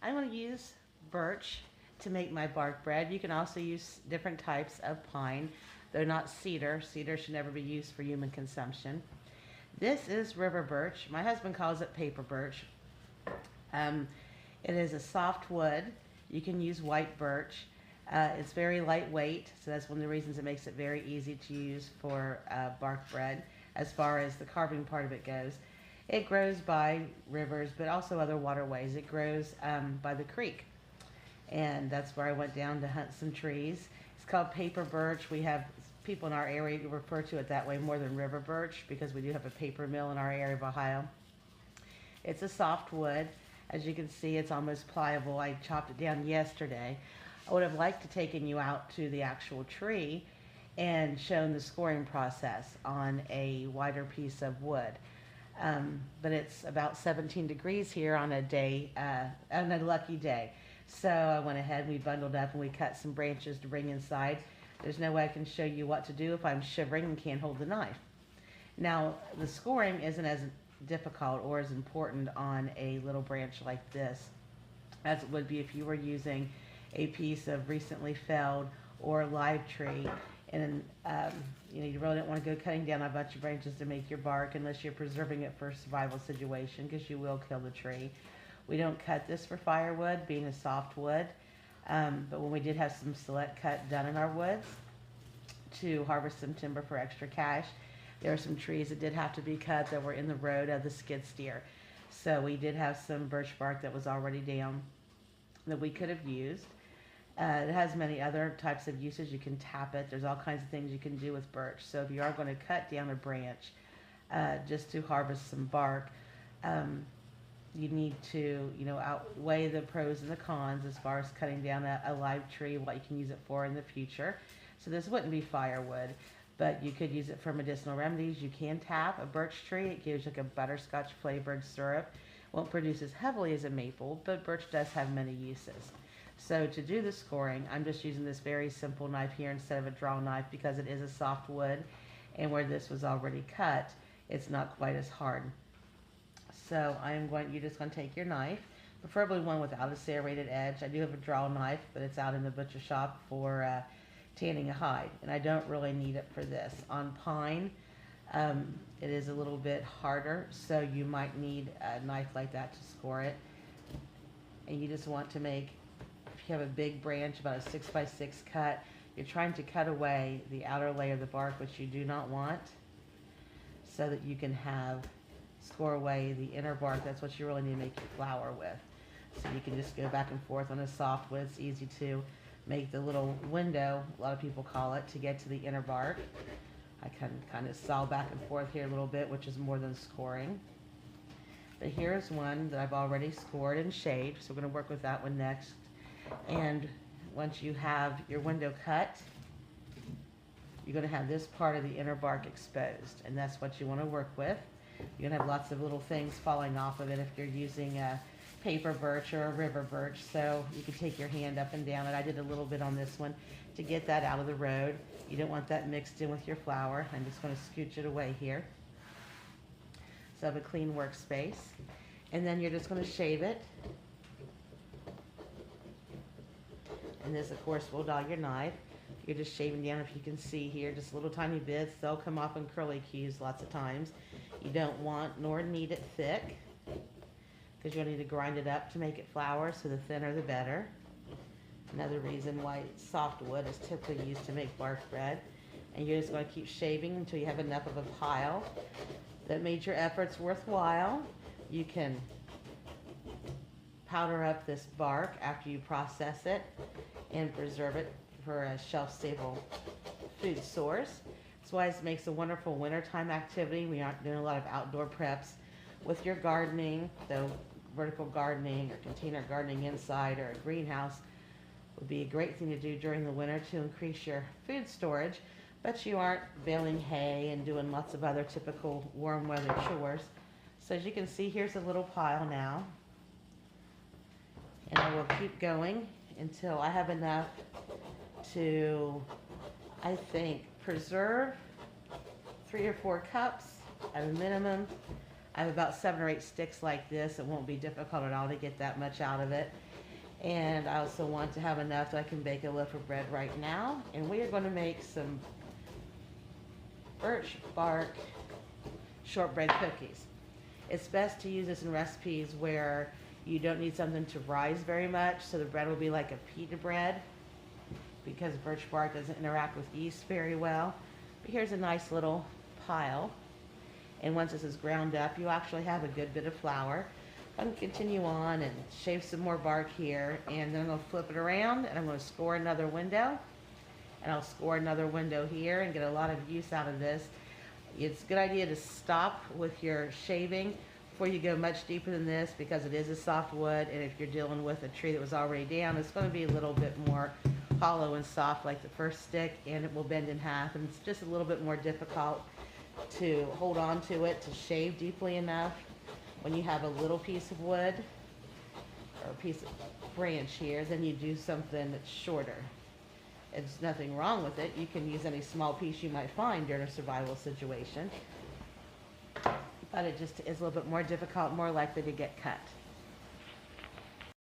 I'm going to use birch to make my bark bread. You can also use different types of pine, though not cedar. Cedar should never be used for human consumption. This is river birch. My husband calls it paper birch. Um, it is a soft wood. You can use white birch. It's very lightweight, so that's one of the reasons it makes it very easy to use for bark bread as far as the carving part of it goes. It grows by rivers, but also other waterways. It grows by the creek, and that's where I went down to hunt some trees. It's called paper birch. We have people in our area who refer to it that way more than river birch because we do have a paper mill in our area of Ohio. It's a soft wood. As you can see, it's almost pliable. I chopped it down yesterday. I would have liked to taken you out to the actual tree and shown the scoring process on a wider piece of wood. But it's about 17 degrees here on a day, on a lucky day. So I went ahead and we bundled up and we cut some branches to bring inside. There's no way I can show you what to do if I'm shivering and can't hold the knife. Now, the scoring isn't as difficult or as important on a little branch like this as it would be if you were using a piece of recently felled or live tree. And you really don't want to go cutting down a bunch of branches to make your bark unless you're preserving it for a survival situation, because you will kill the tree. We don't cut this for firewood, being a soft wood, but when we did have some select cut done in our woods to harvest some timber for extra cash, there are some trees that did have to be cut that were in the road of the skid steer. So we did have some birch bark that was already down that we could have used. It has many other types of uses. You can tap it. There's all kinds of things you can do with birch. So if you are going to cut down a branch just to harvest some bark, you need to, outweigh the pros and the cons as far as cutting down a live tree, what you can use it for in the future. So this wouldn't be firewood, but you could use it for medicinal remedies. You can tap a birch tree. It gives like a butterscotch flavored syrup. Won't produce as heavily as a maple, but birch does have many uses. So to do the scoring, I'm just using this very simple knife here instead of a draw knife because it is a soft wood, and where this was already cut, it's not quite as hard. So you're just going to take your knife, preferably one without a serrated edge. I do have a draw knife, but it's out in the butcher shop for tanning a hide, and I don't really need it for this. On pine, it is a little bit harder, so you might need a knife like that to score it. And you just want to make, if you have a big branch, about a 6x6 cut, you're trying to cut away the outer layer of the bark, which you do not want, so that you can score away the inner bark. That's what you really need to make your flour with. So you can just go back and forth on a soft wood. It's easy to make the little window, a lot of people call it, to get to the inner bark. I can kind of saw back and forth here a little bit, which is more than scoring. But here's one that I've already scored and shaved, so we're going to work with that one next. And once you have your window cut, you're going to have this part of the inner bark exposed, and that's what you want to work with. You're going to have lots of little things falling off of it if you're using a paper birch or a river birch, so you can take your hand up and down it. I did a little bit on this one to get that out of the road. You don't want that mixed in with your flour. I'm just going to scooch it away here so I have a clean workspace. And then you're just going to shave it. And this, of course, will dull your knife. You're just shaving down, if you can see here, just little tiny bits. They'll come off in curly cues lots of times. You don't want nor need it thick, because you'll need to grind it up to make it flour, so the thinner the better. Another reason why soft wood is typically used to make bark bread. And you're just going to keep shaving until you have enough of a pile that made your efforts worthwhile. You can powder up this bark after you process it and preserve it for a shelf-stable food source. That's why it makes a wonderful wintertime activity. We aren't doing a lot of outdoor preps with your gardening, though vertical gardening or container gardening inside or a greenhouse would be a great thing to do during the winter to increase your food storage, but you aren't baling hay and doing lots of other typical warm weather chores. So as you can see, here's a little pile now, and I will keep going until I have enough to, I think, preserve 3 or 4 cups at a minimum I have about 7 or 8 sticks like this. It won't be difficult at all to get that much out of it. And I also want to have enough that I can bake a loaf of bread right now. And we are going to make some birch bark shortbread cookies. It's best to use this in recipes where you don't need something to rise very much, so the bread will be like a pita bread, because birch bark doesn't interact with yeast very well. But here's a nice little pile. And once this is ground up, you actually have a good bit of flour. I'm going to continue on and shave some more bark here, and then I'm going to flip it around, and I'm going to score another window. And I'll score another window here and get a lot of use out of this. It's a good idea to stop with your shaving before you go much deeper than this, because it is a soft wood, and if you're dealing with a tree that was already down, it's going to be a little bit more hollow and soft like the first stick, and it will bend in half, and it's just a little bit more difficult to hold on to it, to shave deeply enough when you have a little piece of wood or a piece of branch here than you do something that's shorter. There's nothing wrong with it. You can use any small piece you might find during a survival situation, but it just is a little bit more difficult, more likely to get cut.